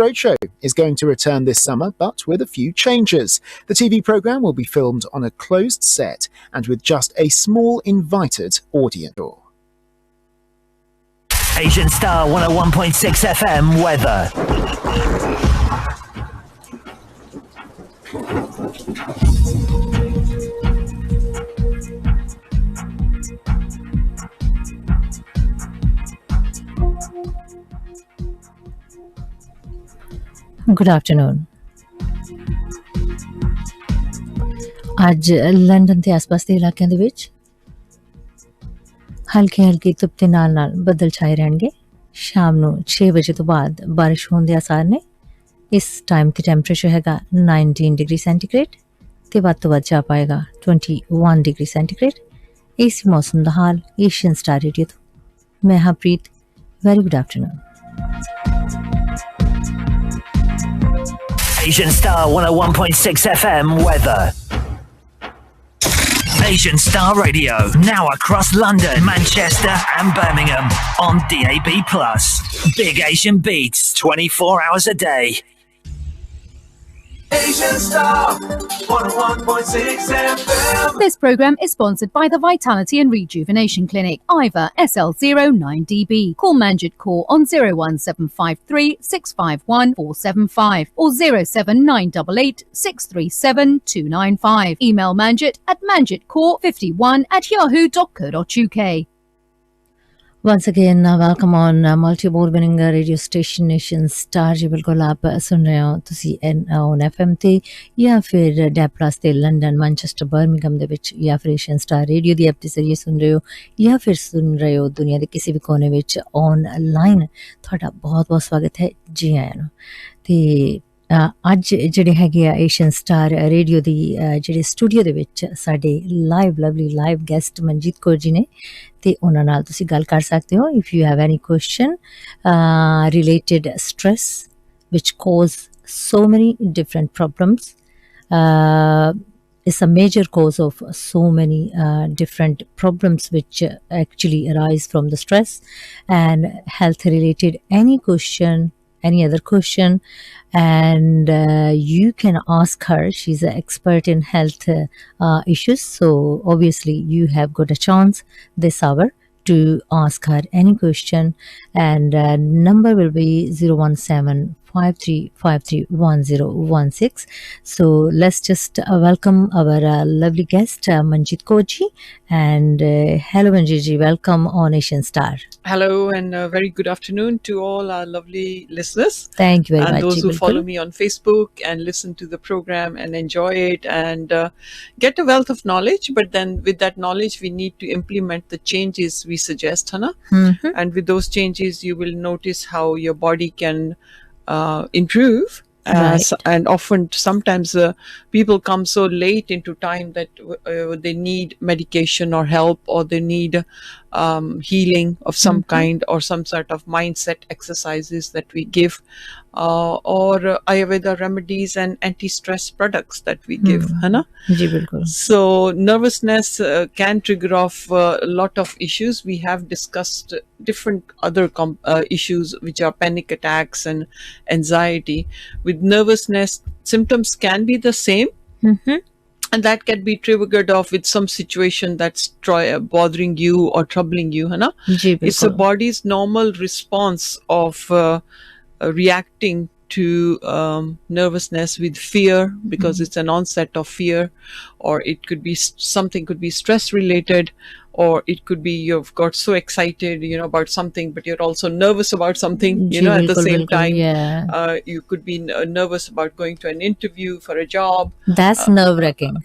Roadshow is going to return this summer, but with a few changes. The TV programme will be filmed on a closed set and with just a small invited audience. Asian Star 101.6 FM weather. Good afternoon. ਅੱਜ London ਤੇ ਆਸ-ਪਾਸ ਦੇ ਇਲਾਕਿਆਂ ਦੇ ਵਿੱਚ ਹਲਕੀ ਧੁੱਪ ਦੇ ਨਾਲ ਬੱਦਲ ਛਾਏ ਰਹਿਣਗੇ। ਸ਼ਾਮ ਨੂੰ 6 ਵਜੇ ਤੋਂ ਬਾਅਦ ਬਾਰਿਸ਼ ਹੋਣ ਦੇ ਆਸਾਰ ਨੇ। ਇਸ ਟਾਈਮ ਤੇ ਟੈਂਪਰੇਚਰ ਹੈਗਾ 19 ਡਿਗਰੀ ਸੈਂਟੀਗ੍ਰੇਡ ਤੇ ਵੱਧ ਤੋਂ ਵੱਧ ਜਾ ਪਾਏਗਾ 21 ਡਿਗਰੀ ਸੈਂਟੀਗ੍ਰੇਡ। ਇਸ ਮੌਸਮ ਦਾ ਹਾਲ ਏਸ਼ੀਅਨ ਸਟਾਰ ਰੇਡੀਓ ਤੋਂ ਮੈਂ Harpreet. Very good afternoon. Asian Star 101.6 FM weather. Asian Star Radio, now across London, Manchester and Birmingham on DAB+. Big Asian beats, 24 hours a day. Asian Star 101.6 FM. This programme is sponsored by the Vitality and Rejuvenation Clinic, IVA SL09DB. Call Manjit Kaur on 01753 651 475 or 07988 637 295. Email Manjit at manjitkaur51@yahoo.co.uk. Once again, welcome on multi-award-winning radio station Asian Star। जी बिल्कुल आप सुन रहे हो तुसी on FM ਤੇ ਜਾਂ ਫਿਰ DAB+ ਤੇ London, Manchester, Birmingham ਦੇ ਵਿੱਚ ਜਾਂ ਫਿਰ ਏਸ਼ੀਅਨ ਸਟਾਰ ਰੇਡੀਓ ਦੀ ਐਪ ਦੇ ਜ਼ਰੀਏ ਸੁਣ ਰਹੇ ਹੋ ਜਾਂ ਫਿਰ ਸੁਣ ਰਹੇ ਹੋ ਦੁਨੀਆ ਦੇ ਕਿਸੇ ਵੀ ਕੋਨੇ ਵਿੱਚ ਆਨਲਾਈਨ। ਤੁਹਾਡਾ ਬਹੁਤ ਸਵਾਗਤ ਹੈ। ਜੀ ਆਇਆਂ ਨੂੰ। ਤੇ ਅੱਜ ਜਿਹੜੇ ਹੈਗੇ ਆ ਏਸ਼ੀਅਨ ਸਟਾਰ ਰੇਡੀਓ ਦੀ ਜਿਹੜੇ ਸਟੂਡੀਓ ਦੇ ਵਿੱਚ ਸਾਡੇ lovely live guest Manjit Kaur ji ਨੇ ਤੇ ਉਹਨਾਂ ਨਾਲ ਤੁਸੀਂ ਗੱਲ ਕਰ ਸਕਦੇ ਹੋ। If you have any question related stress which cause so many different problems, it's a major cause of so many different problems which actually arise from the stress and health related any question, any other question, and you can ask her. She's an expert in health issues, so obviously you have got a chance this hour to ask her any question, and number will be 01753531016. So let's just welcome our lovely guest Manjit Kaur ji, and hello Manjit ji, welcome on Asian Star. Hello and very good afternoon to all our lovely listeners. Thank you very much. And those who follow me on Facebook and listen to the program and enjoy it and get a wealth of knowledge. But then with that knowledge, we need to implement the changes we suggest, Hana. Mm-hmm. And with those changes, you will notice how your body can improve. Right. And sometimes people come so late into time that they need medication or help, or they need healing of some kind, or some sort of mindset exercises that we give, or Ayurveda remedies and anti-stress products that we give. Hai na? Ji, bilkul. So nervousness can trigger off a lot of issues. We have discussed different other issues, which are panic attacks and anxiety. With nervousness, symptoms can be the same. Mm-hmm. And that can be triggered off with some situation that's bothering you or troubling you, है ना? It's the body's normal response of reacting to nervousness with fear, because it's an onset of fear, or it could be something could be stress related, or it could be you've got so excited, about something, but you're also nervous about something, at the same time. Yeah. You could be nervous about going to an interview for a job. That's nerve-wracking.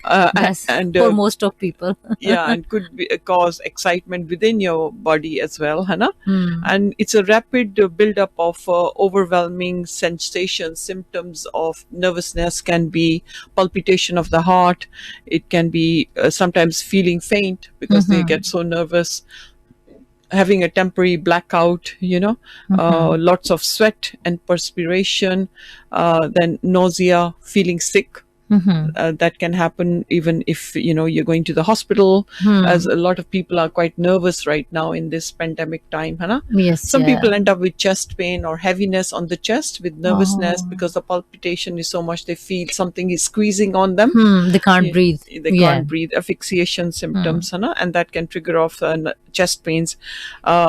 And for most of people. Yeah, and could cause excitement within your body as well, Hannah. And it's a rapid build-up of overwhelming sensations. Symptoms of nervousness can be palpitation of the heart. It can be sometimes feeling faint because they get so nervous, having a temporary blackout, lots of sweat and perspiration, then nausea, feeling sick, That can happen even if you're going to the hospital, as a lot of people are quite nervous right now in this pandemic time, Hannah. Yes, Some people end up with chest pain or heaviness on the chest with nervousness because the palpitation is so much, they feel something is squeezing on them. They can't breathe. They can't breathe, asphyxiation symptoms, Hannah, and that can trigger off chest pains.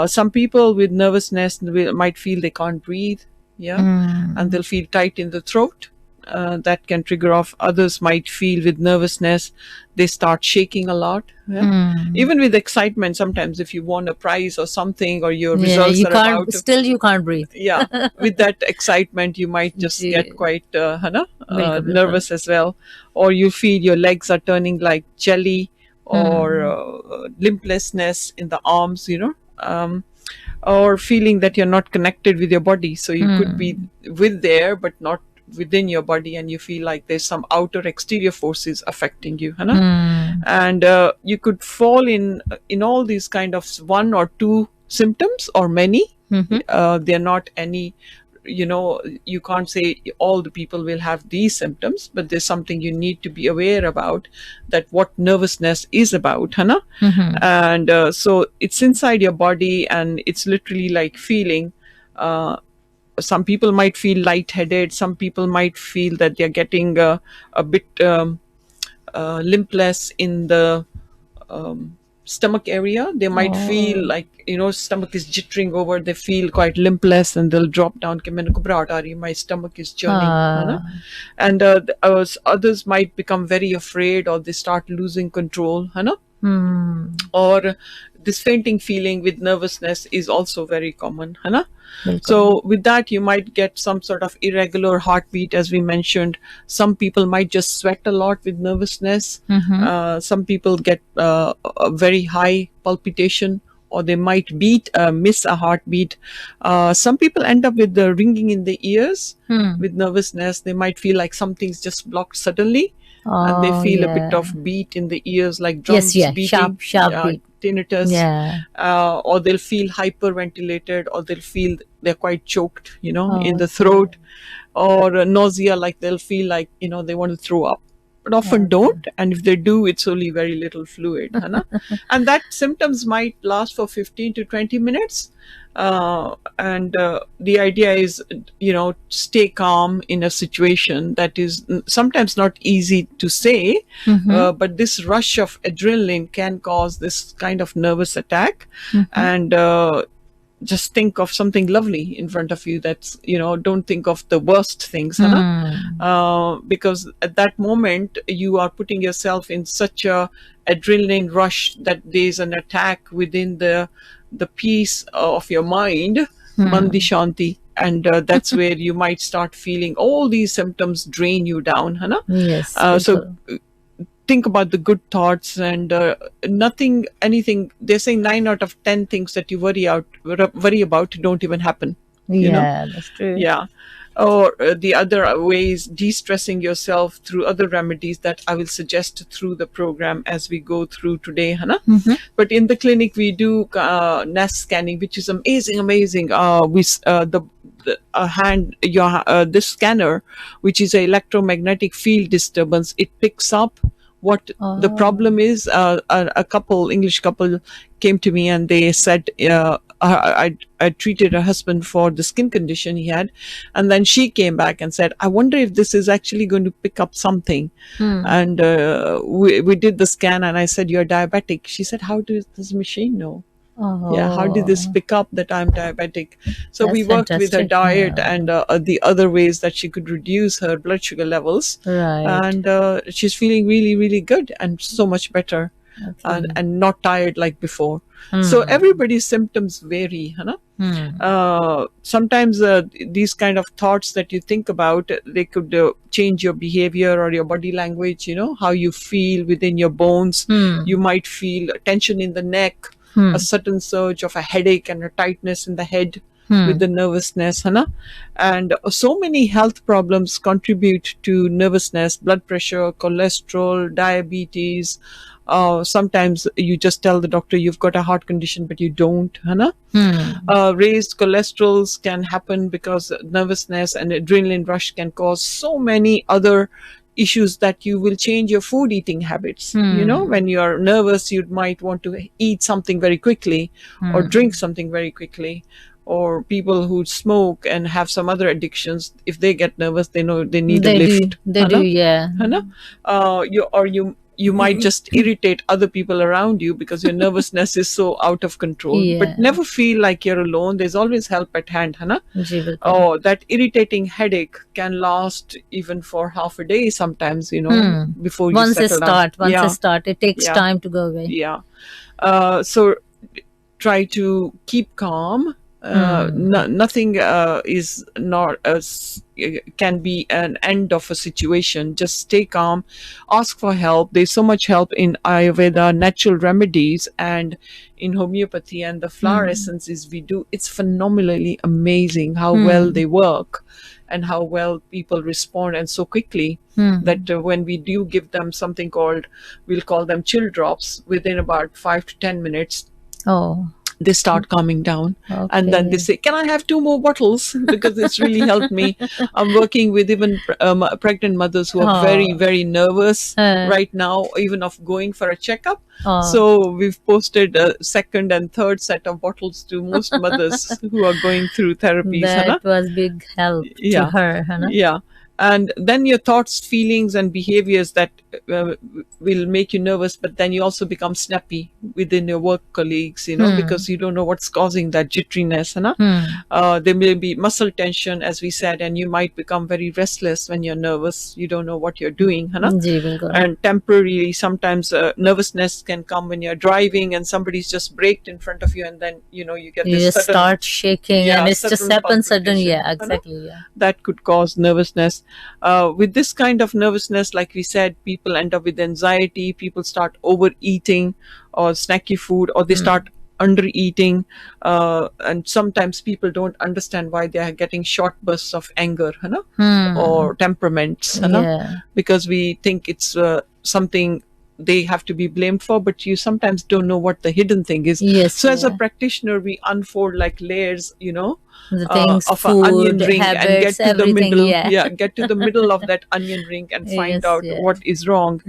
Some people with nervousness might feel they can't breathe, and they'll feel tight in the throat. That can trigger off. Others might feel with nervousness, they start shaking a lot. Even with excitement, sometimes if you won a prize or something, or your results you are can't, about to, still you can't breathe. With that excitement, you might just get quite nervous as well. Or you feel your legs are turning like jelly, or limplessness in the arms, or feeling that you're not connected with your body. So you could be there, but not within your body, and you feel like there's some outer exterior forces affecting you, and you could fall in all these kind of one or two symptoms or many. They're not any, you can't say all the people will have these symptoms, but there's something you need to be aware about, that what nervousness is about, and so it's inside your body, and it's literally like feeling. Some people might feel lightheaded. Some people might feel that they're getting a bit limpless in the stomach area. They might feel like, stomach is jittering over. They feel quite limpless, and they'll drop down. My stomach is churning. And others might become very afraid, or they start losing control. Or this fainting feeling with nervousness is also very common. So with that, you might get some sort of irregular heartbeat, as we mentioned. Some people might just sweat a lot with nervousness. Some people get a very high palpitation, or they might miss a heartbeat. Some people end up with the ringing in the ears with nervousness. They might feel like something's just blocked suddenly. And they feel a bit of beat in the ears, like drums beating, sharp beat. tinnitus, or they'll feel hyperventilated, or they'll feel they're quite choked, in the throat, or nausea, like they'll feel like, they want to throw up, but often don't. And if they do, it's only very little fluid. And that symptoms might last for 15 to 20 minutes. And the idea is, stay calm in a situation that is sometimes not easy to say, but this rush of adrenaline can cause this kind of nervous attack. And just think of something lovely in front of you. That's, don't think of the worst things, because at that moment you are putting yourself in such a adrenaline rush that there's an attack within the peace of your mind, Mandi Shanti, and that's where you might start feeling all these symptoms drain you down, Yes. So think about the good thoughts, and anything. They're saying 9 out of 10 things that you worry about don't even happen. That's true. Or the other ways, de-stressing yourself through other remedies that I will suggest through the program as we go through today, But in the clinic, we do NAS scanning, which is amazing. This scanner, which is an electromagnetic field disturbance, it picks up what the problem is. English couple came to me, and they said, I treated her husband for the skin condition he had, and then she came back and said, I wonder if this is actually going to pick up something. And we did the scan, and I said, you're diabetic. She said, how does this machine know? How did this pick up that I'm diabetic? So we worked with her diet and the other ways that she could reduce her blood sugar levels. And she's feeling really, really good and so much better. And not tired like before. So everybody's symptoms vary, sometimes these kind of thoughts that you think about, they could change your behavior or your body language, how you feel within your bones. You might feel tension in the neck, a sudden surge of a headache and a tightness in the head with the nervousness, and so many health problems contribute to nervousness: blood pressure, cholesterol, diabetes. Sometimes you just tell the doctor you've got a heart condition, but you don't. Raised cholesterols can happen because nervousness and adrenaline rush can cause so many other issues that you will change your food eating habits. You know, when you're nervous, you might want to eat something very quickly or drink something very quickly. Or people who smoke and have some other addictions, if they get nervous, they know they need a lift. They do, yeah. You might just irritate other people around you because your nervousness is so out of control. Yeah. But never feel like you're alone. There's always help at hand, Hana. जी, बिल्कुल. Oh, that irritating headache can last even for half a day sometimes, you know, before you Once it settle down. start, it takes Yeah. time to go away. Yeah. So try to keep calm. Nothing is not can be an end of a situation. Just stay calm, ask for help. There's so much help in Ayurveda, natural remedies, and in homeopathy, and the flower essences we do. It's phenomenally amazing how well they work and how well people respond, and so quickly that when we do give them something called, we'll call them chill drops, within about 5 to 10 minutes, Oh, they start calming down. And then they say, can I have 2 more bottles? Because it's really helped me. I'm working with even pregnant mothers who are very, very nervous right now, even of going for a checkup. So we've posted a second and third set of bottles to most mothers who are going through therapies. that was big help to her. Hannah. Yeah. And then your thoughts, feelings, and behaviors that will make you nervous, but then you also become snappy within your work colleagues, you know, because you don't know what's causing that jitteriness. There may be muscle tension, as we said, and you might become very restless when you're nervous. You don't know what you're doing. जी, बिल्कुल. And temporarily, sometimes nervousness can come when you're driving and somebody's just braked in front of you, and then, you know, you get You this just sudden, start shaking, and it's just sudden happens sudden. palpitation, Yeah, exactly. Yeah. that could cause nervousness. With this kind of nervousness, like we said, people end up with anxiety, people start overeating or snacky food, or they start under-eating, and sometimes people don't understand why they are getting short bursts of anger, or temperaments, because we think it's something they have to be blamed for, but you sometimes don't know what the hidden thing is. Yes, So as a practitioner, we unfold like layers, you know, the things, of food, an onion ring, habits, and get to everything. the middle. Yeah. Get to the middle of that onion ring and find Yes, out yeah. what is wrong.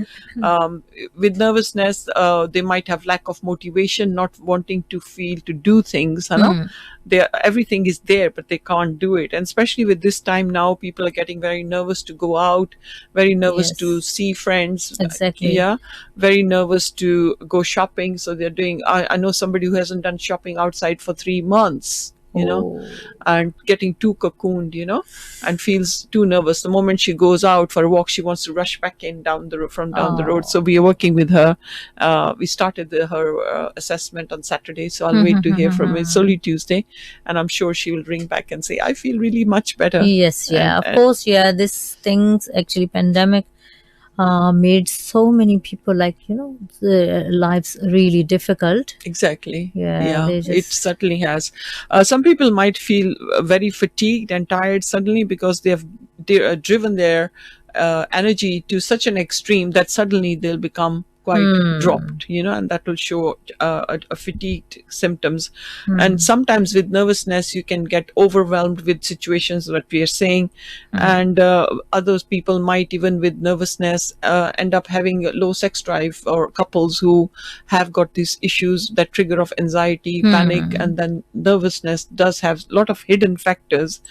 With nervousness, they might have lack of motivation, not wanting to feel to do things. Everything is there, but they can't do it. And especially with this time now, people are getting very nervous to go out, very nervous Yes. to see friends. Exactly. Yeah, very nervous to go shopping. So they're doing. I know somebody who hasn't done shopping outside for 3 months. You know, and getting too cocooned, you know, and feels too nervous. The moment she goes out for a walk, she wants to rush back in down the road. So we are working with her. We started her assessment on Saturday, so I'll wait to hear from her. It's only Tuesday, and I'm sure she will ring back and say, I feel really much better. Yes, yeah, And- of course, yeah. This things actually, pandemic made so many people, like, you know, the lives really difficult. Exactly. Yeah, they It just- certainly has. Some people might feel very fatigued and tired suddenly because they have driven their energy to such an extreme that suddenly they'll become quite dropped, you know, and that will show a fatigued symptoms. And sometimes with nervousness, you can get overwhelmed with situations that we are saying, and others people might, even with nervousness, end up having a low sex drive, or couples who have got these issues that trigger of anxiety, panic, and then nervousness does have a lot of hidden factors.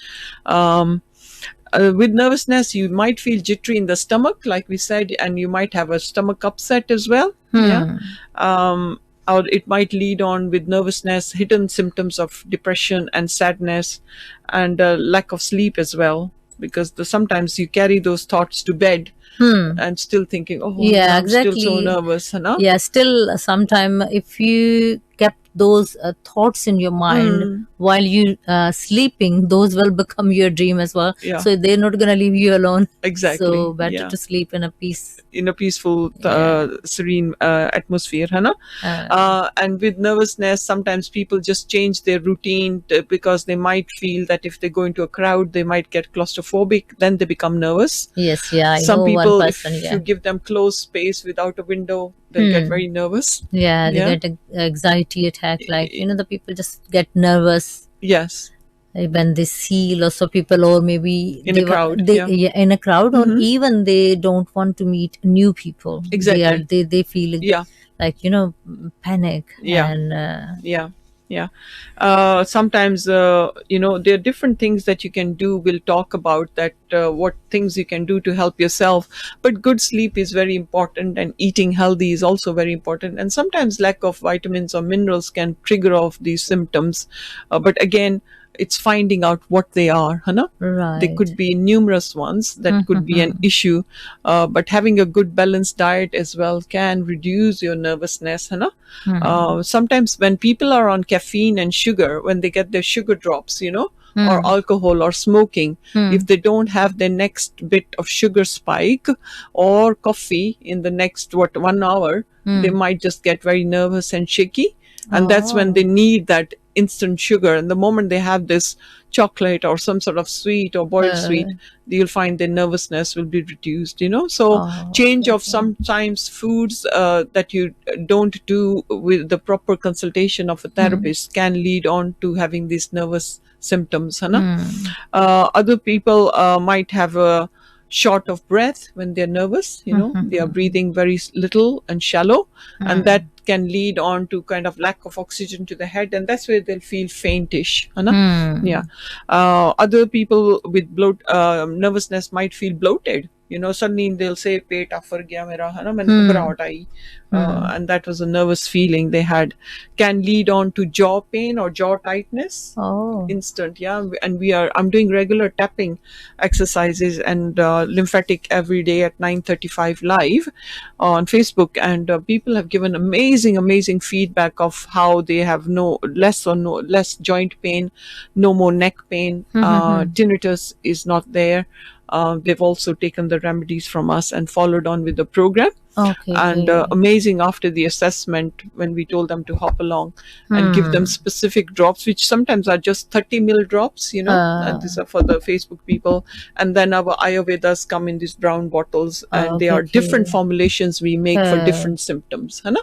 With nervousness, you might feel jittery in the stomach, like we said, and you might have a stomach upset as well. Or it might lead on with nervousness, hidden symptoms of depression and sadness, and lack of sleep as well, because sometimes you carry those thoughts to bed and still thinking, oh, Yeah, I'm still so exactly. nervous. Yeah, still sometime if you kept those thoughts in your mind while you sleeping, those will become your dream as well. Yeah. So they're not gonna leave you alone. Exactly. So better Yeah. to sleep in a peace. In a peaceful, serene atmosphere, and with nervousness, sometimes people just change their routine because they might feel that if they go into a crowd, they might get claustrophobic. Then they become nervous. Yes, yeah. I Some know people, one person. if Yeah, you give them closed space without a window, they'll get very nervous. yeah. They Yeah. get an anxiety attack. Like, you know, the people just get nervous. Yes. when they see lots of people, or maybe In a crowd, in a crowd, or even they don't want to meet new people. Exactly. They feel like panic. And sometimes there are different things that you can do. We'll talk about that, what things you can do to help yourself. But good sleep is very important, and eating healthy is also very important. And sometimes lack of vitamins or minerals can trigger off these symptoms, but again, it's finding out what they are, Right. There could be numerous ones that could be an issue, but having a good balanced diet as well can reduce your nervousness, sometimes when people are on caffeine and sugar, when they get their sugar drops, or alcohol or smoking, if they don't have their next bit of sugar spike or coffee in the next 1 hour, they might just get very nervous and shaky, and that's when they need that instant sugar. And the moment they have this chocolate or some sort of sweet or boiled sweet, you'll find their nervousness will be reduced, so change of sometimes foods that you don't do with the proper consultation of a therapist can lead on to having these nervous symptoms. Other people might have a short of breath when they're nervous, they are breathing very little and shallow, and that can lead on to kind of lack of oxygen to the head, and that's where they'll feel faintish. Other people with nervousness might feel bloated. Suddenly they'll say, "Pet afar gaya mera," maine ghubarahat aayi. And that was a nervous feeling they had. Can lead on to jaw pain or jaw tightness. Instant, and I'm doing regular tapping exercises and lymphatic every day at 9:35 live on Facebook, and people have given amazing feedback of how they have less joint pain, no more neck pain, tinnitus is not there. They've also taken the remedies from us and followed on with the program. And amazing after the assessment, when we told them to hop along and give them specific drops, which sometimes are just 30 ml drops, and these are for the Facebook people. And then our Ayurvedas come in these brown bottles, and they are different formulations we make for different symptoms. And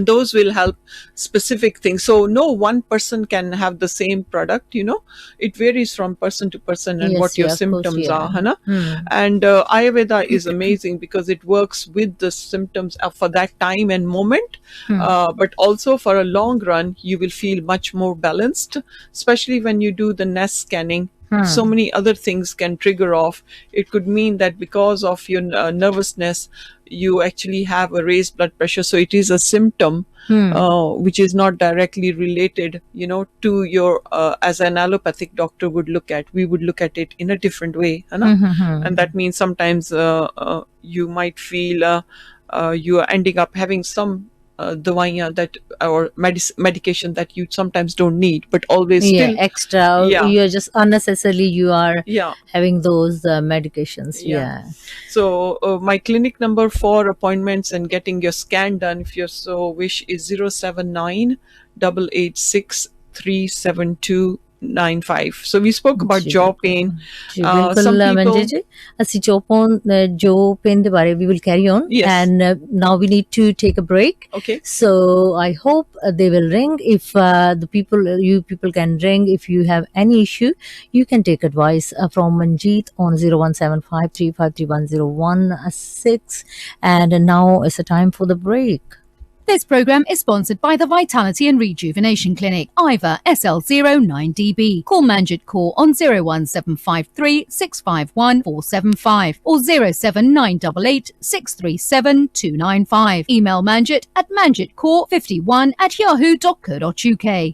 those will help specific things. So no one person can have the same product, it varies from person to person and what your symptoms are. And Ayurveda is amazing because it works with the symptoms for that time and moment, but also for a long run you will feel much more balanced, especially when you do the nest scanning. So many other things can trigger off. It could mean that because of your nervousness you actually have a raised blood pressure, so it is a symptom which is not directly related, to your as an allopathic doctor would look at. We would look at it in a different way, and that means sometimes you might feel you are ending up having some dawaiyan that or medication that you sometimes don't need, but always still extra. You're just unnecessarily you are having those medications. So my clinic number for appointments and getting your scan done, if you so wish, is 079 886 372 95. So we spoke about jaw pain. Some people, jaw pain we will carry on. And now we need to take a break. Okay. So I hope they will ring. If you people can ring, if you have any issue, you can take advice from Manjeet on 01753531016. And now it's a time for the break. This program is sponsored by the Vitality and Rejuvenation Clinic, IVA SL09DB. Call Manjit Kaur on 01753 651 475 or 07988 637 295. Email Manjit at manjitkaur51@yahoo.co.uk.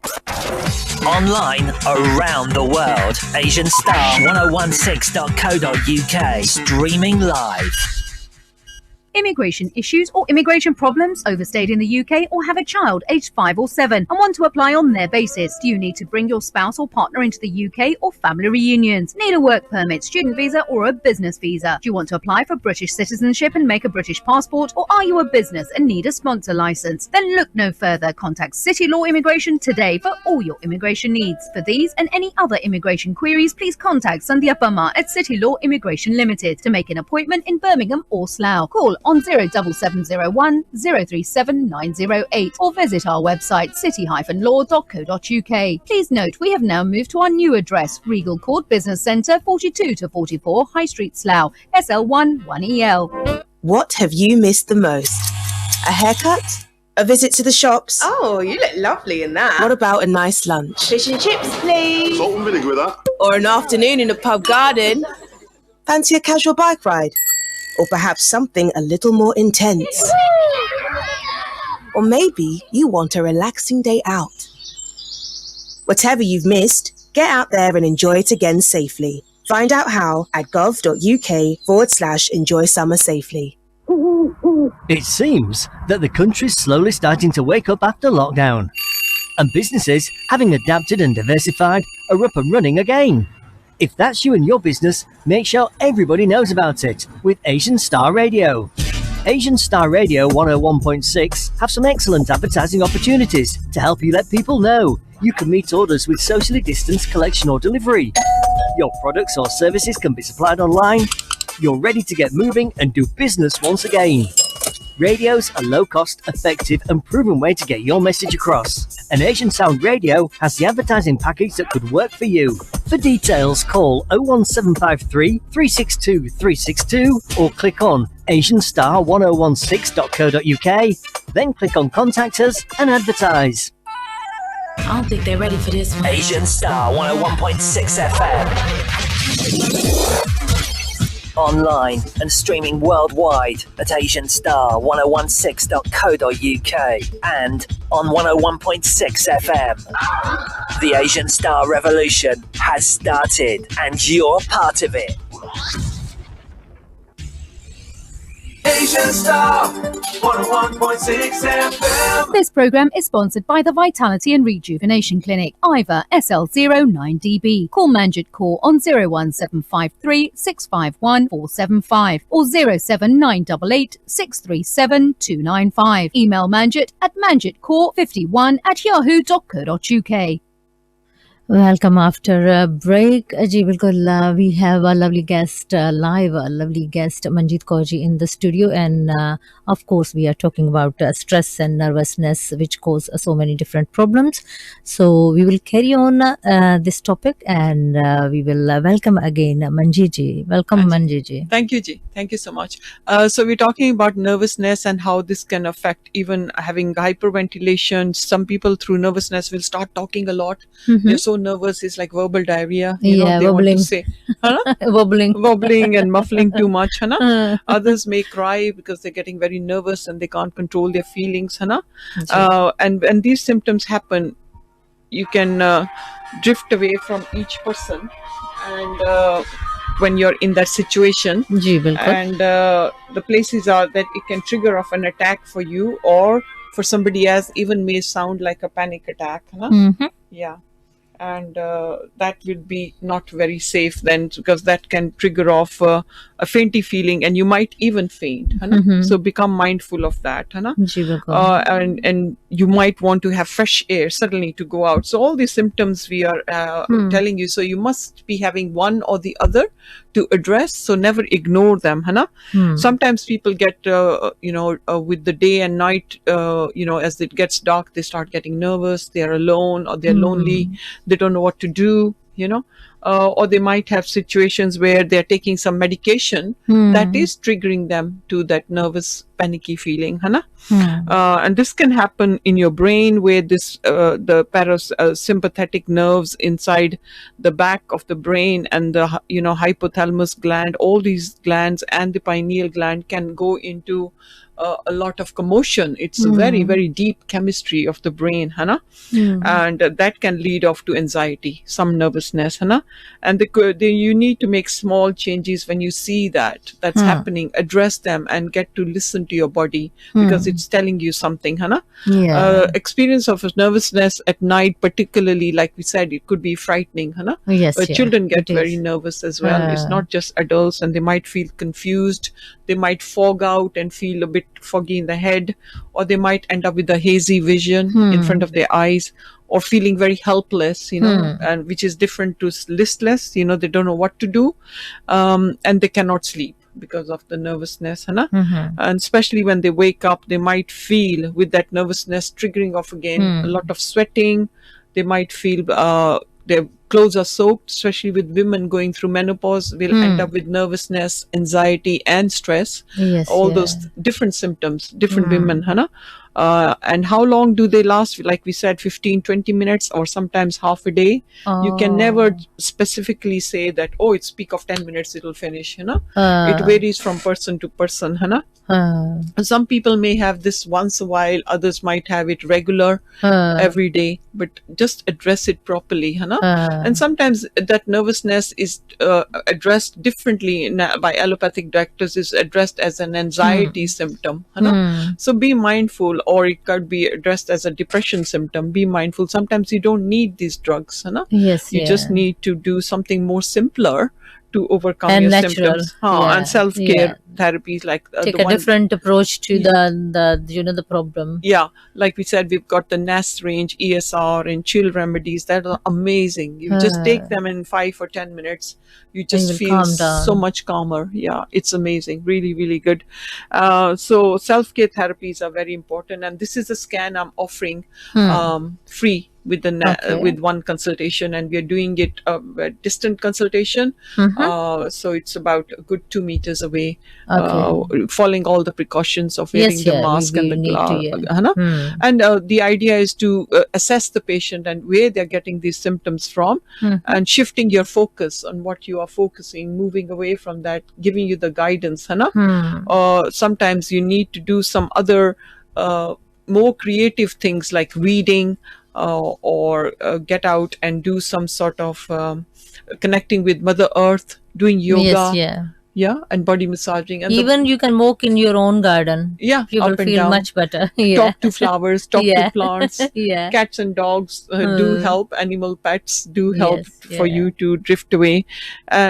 Online around the world, AsianStar1016.co.uk. Streaming live. Immigration issues or immigration problems, overstayed in the UK or have a child aged 5 or 7 and want to apply on their basis? Do you need to bring your spouse or partner into the UK or family reunions? Need a work permit, student visa or a business visa? Do you want to apply for British citizenship and make a British passport, or are you a business and need a sponsor license? Then look no further. Contact City Law Immigration today for all your immigration needs. For these and any other immigration queries, please contact Sandhya Parmar at City Law Immigration Limited to make an appointment in Birmingham or Slough. Call on 07701 037 908 or visit our website city-law.co.uk. Please note we have now moved to our new address, Regal Court Business Centre, 42 to 44 High Street, Slough, SL1 1EL. What have you missed the most? A haircut? A visit to the shops? Oh, you look lovely in that. What about a nice lunch? Fish and chips, please. Salt and vinegar with that. Or an afternoon in a pub garden? Fancy a casual bike ride? Or perhaps something a little more intense? Or maybe you want a relaxing day out. Whatever you've missed, get out there and enjoy it again safely. Find out how at gov.uk/enjoy summer safely. It seems that the country's slowly starting to wake up after lockdown. And businesses, having adapted and diversified, are up and running again. If that's you and your business, make sure everybody knows about it with Asian Star Radio. Asian Star Radio 101.6 have some excellent advertising opportunities to help you let people know you can meet orders with socially distanced collection or delivery. Your products or services can be supplied online. You're ready to get moving and do business once again. Radio's a low-cost, effective and proven way to get your message across. And Asian Sound Radio has the advertising package that could work for you. For details, call 01753 362 362 or click on asianstar1016.co.uk. Then click on Contact Us and advertise. I don't think they're ready for this one. Asian Star 101.6 FM. Online and streaming worldwide at asianstar1016.co.uk and on 101.6 FM. The Asian Star Revolution has started and you're part of it. Asian Star 101.6 FM. This program is sponsored by the Vitality and Rejuvenation Clinic, IVA SL09DB. Call Manjit Kaur on 01753 651 475 or 07988 637 295. Email Manjit at manjitkaur51@yahoo.co.uk. Welcome after a break. Ji, bilkul, we have a lovely guest live, a lovely guest, Manjit Kaur ji, in the studio. And of course, we are talking about stress and nervousness, which cause so many different problems. So we will carry on this topic and we will welcome again Manjit ji. Welcome, Manjit ji. Thank you, Ji. Thank you so much. So we're talking about nervousness and how this can affect even having hyperventilation. Some people through nervousness will start talking a lot. Mm-hmm. They're so nervous, it's like verbal diarrhea. They wobbling. Want to say, wobbling and muffling too much. Others may cry because they're getting very nervous and they can't control their feelings. And these symptoms happen, you can drift away from each person. And when you're in that situation, and the places are that it can trigger off an attack for you, or for somebody else even may sound like a panic attack. Mm-hmm. Yeah. And that will be not very safe then, because that can trigger off a fainty feeling and you might even faint. Mm-hmm. So become mindful of that. And you might want to have fresh air suddenly to go out. So all these symptoms we are telling you. So you must be having one or the other to address. So never ignore them. Sometimes people get, with the day and night, as it gets dark, they start getting nervous. They're alone or they're lonely. They don't know what to do, or they might have situations where they're taking some medication that is triggering them to that nervous, panicky feeling. And this can happen in your brain where this the parasympathetic nerves inside the back of the brain and the hypothalamus gland, all these glands and the pineal gland can go into a lot of commotion. It's a very, very deep chemistry of the brain, and that can lead off to anxiety, some nervousness, and you need to make small changes when you see that's happening. Address them and get to listen to your body because it's telling you something. Experience of nervousness at night, particularly, like we said, it could be frightening. But children get very nervous as well. It's not just adults, and they might feel confused. They might fog out and feel a bit foggy in the head, or they might end up with a hazy vision in front of their eyes, or feeling very helpless, and which is different to listless. They don't know what to do, and they cannot sleep. because of the nervousness, है ना? And especially when they wake up, they might feel with that nervousness triggering off again, a lot of sweating. They might feel their clothes are soaked, especially with women going through menopause, will end up with nervousness, anxiety, and stress. All those different symptoms, different women, है ना? And how long do they last? Like we said, 15-20 minutes or sometimes half a day. You can never specifically say that, oh, it's peak of 10 minutes, it'll finish, you know. It varies from person to person, है ना? Some people may have this once a while, others might have it regular every day, but just address it properly, है ना? And sometimes that nervousness is addressed differently by allopathic doctors, is addressed as an anxiety symptom, है ना? So be mindful, or it could be addressed as a depression symptom. Be mindful. Sometimes you don't need these drugs, है ना? You just need to do something more simpler to overcome and your natural. symptoms, and self-care therapies like take the a different approach to the problem. Like we said, we've got the NAS range, ESR, and chill remedies that are amazing. You just take them in 5 or 10 minutes, you just feel so much calmer. It's amazing, really, really good. So self-care therapies are very important, and this is a scan I'm offering free with the with one consultation, and we are doing it a distant consultation. So it's about a good 2 meters away, following all the precautions of wearing the mask and the glove. And the idea is to assess the patient and where they're getting these symptoms from, and shifting your focus on what you are focusing, moving away from that, giving you the guidance. Sometimes you need to do some other more creative things like reading, or get out and do some sort of connecting with Mother Earth, doing yoga, and body massaging. And even you can walk in your own garden. You will feel much better. Talk to flowers, talk to plants. Cats and dogs do help. Animal pets do help for you to drift away.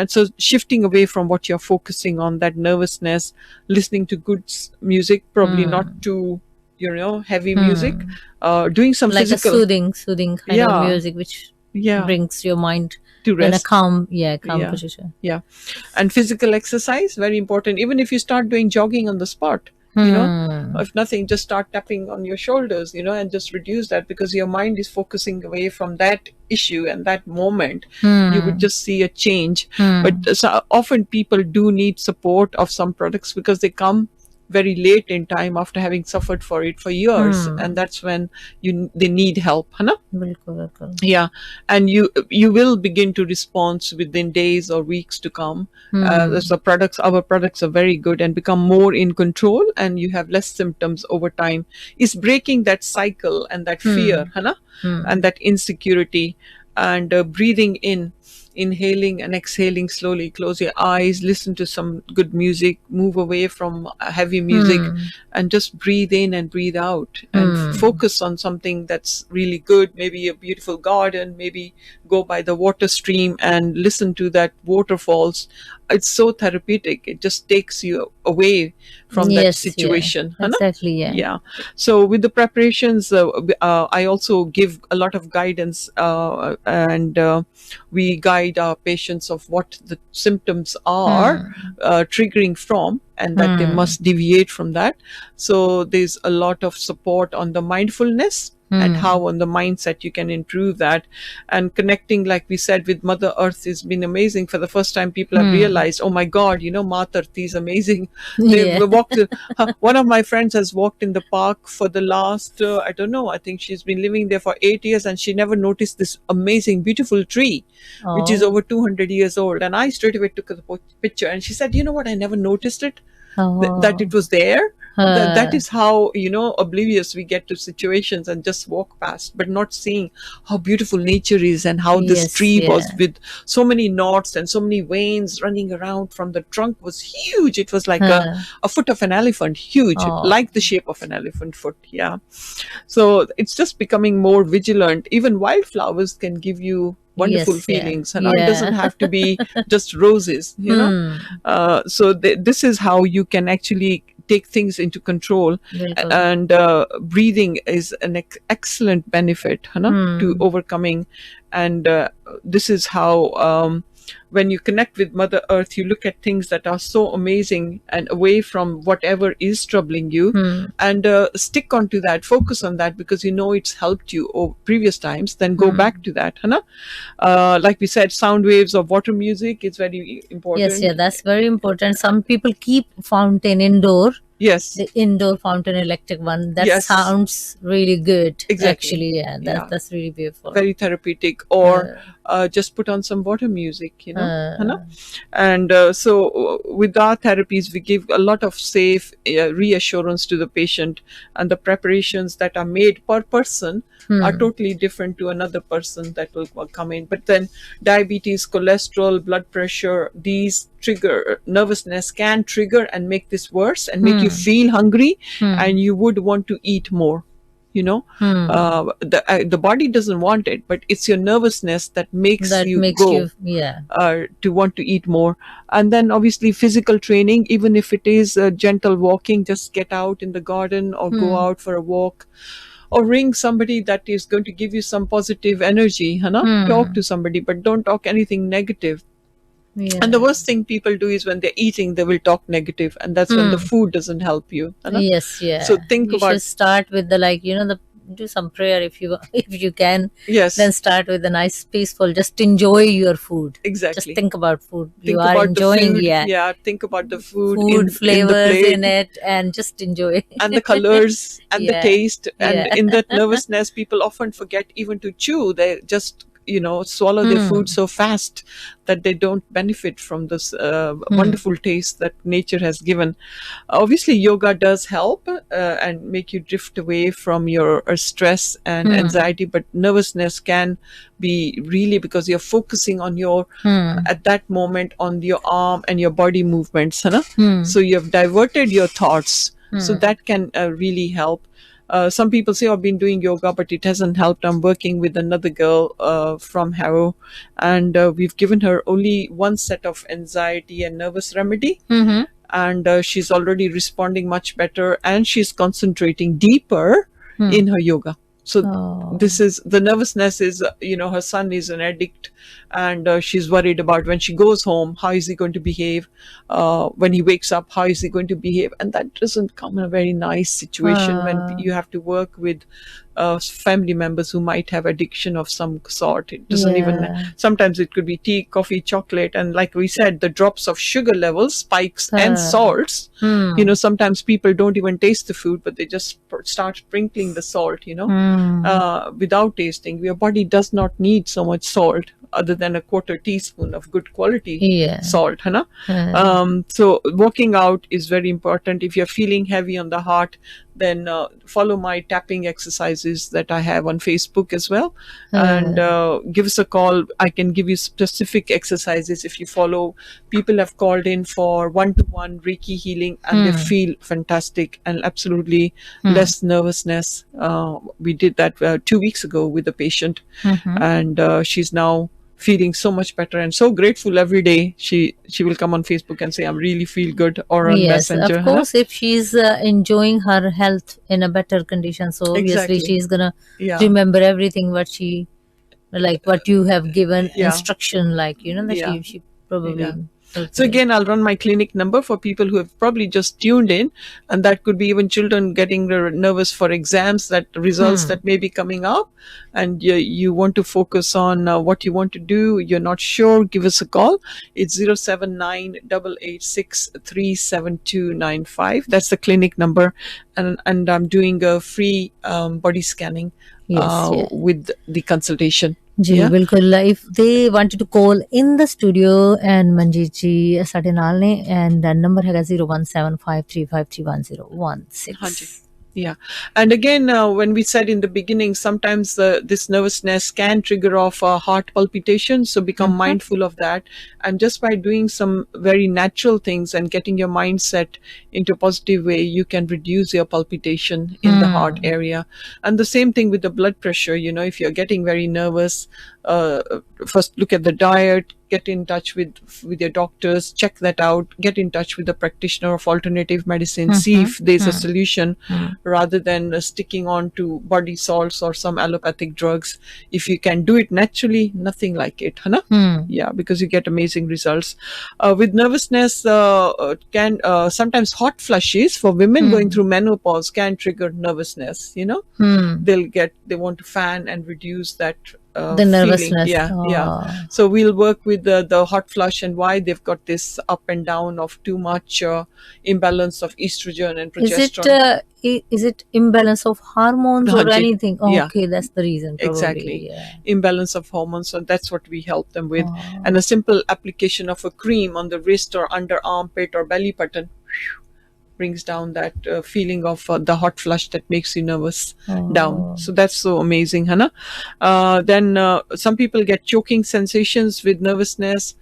So shifting away from what you're focusing on, that nervousness, listening to good music, probably not too heavy music, doing some like physical, a soothing kind of music, which brings your mind to rest, in a calm position. And physical exercise, very important. Even if you start doing jogging on the spot, if nothing, just start tapping on your shoulders, and just reduce that, because your mind is focusing away from that issue and that moment. You would just see a change. But so often people do need support of some products, because they come very late in time after having suffered for it for years, and that's when they need help, है ना? And you will begin to respond within days or weeks to come. Our products are very good and become more in control, and you have less symptoms over time. It's breaking that cycle and that fear, है ना? And that insecurity, and breathing in, inhaling and exhaling slowly. Close your eyes, listen to some good music, move away from heavy music, and just breathe in and breathe out, and focus on something that's really good. Maybe a beautiful garden, maybe go by the water stream and listen to that waterfalls. It's so therapeutic. It just takes you away from that situation. Exactly. So with the preparations, I also give a lot of guidance, and we guide our patients of what the symptoms are triggering from, and that they must deviate from that. So there's a lot of support on the mindfulness, and how on the mindset you can improve that. And connecting, like we said, with Mother Earth has been amazing. For the first time, people have realized, oh my God, Mata Earth is amazing. They walked. One of my friends has walked in the park for the last, I don't know, I think she's been living there for 8 years, and she never noticed this amazing, beautiful tree, which is over 200 years old. And I straight away took a picture, and she said, you know what, I never noticed it, that it was there. That is how, oblivious we get to situations and just walk past, but not seeing how beautiful nature is, and how this tree was with so many knots and so many veins running around from the trunk was huge. It was like a foot of an elephant, huge, like the shape of an elephant foot. So it's just becoming more vigilant. Even wildflowers can give you wonderful feelings, and it doesn't have to be just roses, so this is how you can actually take things into control. And breathing is an excellent benefit to overcoming, and this is how when you connect with Mother Earth, you look at things that are so amazing and away from whatever is troubling you, and stick onto that, focus on that, because you know it's helped you over previous times. Then go back to that, like we said, sound waves of water music is very important. Yes, that's very important. Some people keep fountain indoor. Yes. The indoor fountain electric one. That sounds really good. Exactly. Actually, that's really beautiful. Very therapeutic. Or just put on some water music, And so with our therapies, we give a lot of safe reassurance to the patient, and the preparations that are made per person are totally different to another person that will come in. But then diabetes, cholesterol, blood pressure, these trigger nervousness, can trigger and make this worse and make you feel hungry, and you would want to eat more. The body doesn't want it, but it's your nervousness that makes you to want to eat more. And then obviously physical training, even if it is gentle walking, just get out in the garden or go out for a walk, or ring somebody that is going to give you some positive energy. Talk to somebody, but don't talk anything negative. And the worst thing people do is when they're eating, they will talk negative, and that's when the food doesn't help you. So think about. Should start with do some prayer if you can. Yes. Then start with a nice peaceful. Just enjoy your food. Exactly. Just think about food. Think you are about enjoying. The food. Yeah. Think about the food flavors in it, and just enjoy. And the colors and the taste. And in that nervousness, people often forget even to chew. They just swallow their food so fast that they don't benefit from this wonderful taste that nature has given. Obviously, yoga does help and make you drift away from your stress and anxiety, but nervousness can be really because you're focusing on your at that moment on your arm and your body movements. So you have diverted your thoughts. So that can really help. Some people say, I've been doing yoga, but it hasn't helped. I'm working with another girl from Harrow, and we've given her only one set of anxiety and nervous remedy. And she's already responding much better, and she's concentrating deeper in her yoga. So this is the nervousness is, her son is an addict, and she's worried about when she goes home, how is he going to behave? When he wakes up, how is he going to behave? And that doesn't come in a very nice situation when you have to work with family members who might have addiction of some sort. It doesn't even, sometimes it could be tea, coffee, chocolate. And like we said, the drops of sugar levels, spikes and salts, sometimes people don't even taste the food, but they just start sprinkling the salt, without tasting. Your body does not need so much salt other than a quarter teaspoon of good quality salt. So walking out is very important. If you're feeling heavy on the heart, then follow my tapping exercises that I have on Facebook as well, and give us a call. I can give you specific exercises if you follow. People have called in for one-to-one Reiki healing, and they feel fantastic and absolutely less nervousness. We did that 2 weeks ago with a patient, and she's now feeling so much better and so grateful every day. She will come on Facebook and say, I'm really feel good, or on Messenger. Of course, if she's enjoying her health in a better condition, so obviously she's gonna remember everything what you have given instruction, that she probably. So again, I'll run my clinic number for people who have probably just tuned in, and that could be even children getting nervous for exams, that results that may be coming up, and you want to focus on what you want to do. You're not sure, give us a call. It's 079-886-37295. That's the clinic number, and I'm doing a free body scanning with the consultation. जी बिल्कुल. If they wanted to call in the studio and Manjeet जी साढ़े नाल ने, and number हैगा 01753531016. Yeah. And again, when we said in the beginning, sometimes this nervousness can trigger off heart palpitations. So become mindful of that. And just by doing some very natural things and getting your mindset into a positive way, you can reduce your palpitation in the heart area. And the same thing with the blood pressure. If you're getting very nervous, first look at the diet, get in touch with your doctors, check that out, get in touch with the practitioner of alternative medicine, see if there's a solution rather than sticking on to body salts or some allopathic drugs. If you can do it naturally, nothing like it, yeah, because you get amazing results. With nervousness, can sometimes hot flushes for women going through menopause can trigger nervousness, you know. They want to fan and reduce that the nervousness. Yeah. So we'll work with the hot flush and why they've got this up and down of too much imbalance of estrogen and progesterone. Is it imbalance of hormones or anything? Yeah. Okay, that's the reason. Probably. Exactly. Yeah. Imbalance of hormones. So that's what we help them with. And a simple application of a cream on the wrist or under armpit or belly button brings down that feeling of the hot flush that makes you nervous down. So that's so amazing, Hannah. Then some people get choking sensations with nervousness.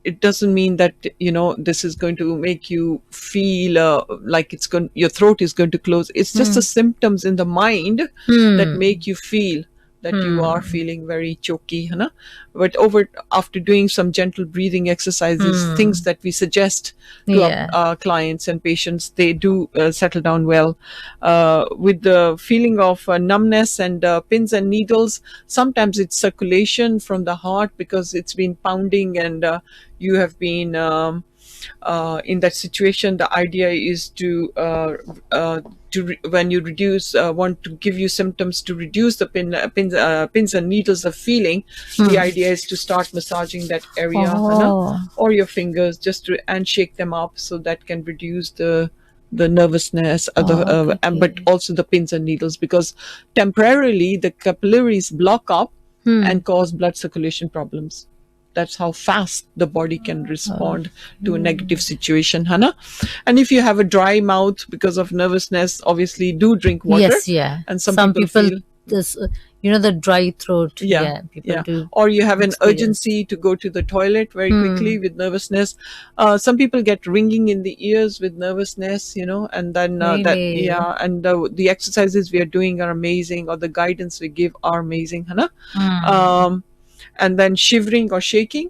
It doesn't mean that, you know, this is going to make you feel like your throat is going to close. It's just the symptoms in the mind that make you feel that you are feeling very choky, but after doing some gentle breathing exercises, things that we suggest to our clients and patients, they do settle down well. With the feeling of numbness and pins and needles, sometimes it's circulation from the heart because it's been pounding and you have been in that situation. The idea is to when you reduce, want to give you symptoms to reduce the pins and needles of feeling. The idea is to start massaging that area or your fingers and shake them up so that can reduce the nervousness, but also the pins and needles, because temporarily the capillaries block up and cause blood circulation problems. That's how fast the body can respond to a negative situation, Hannah. And if you have a dry mouth because of nervousness, obviously do drink water. Yes, yeah. And some people feel this, the dry throat. People do. Or you have an urgency to go to the toilet very quickly with nervousness. Some people get ringing in the ears with nervousness, and then the exercises we are doing are amazing, or the guidance we give are amazing, Hannah. And then shivering or shaking,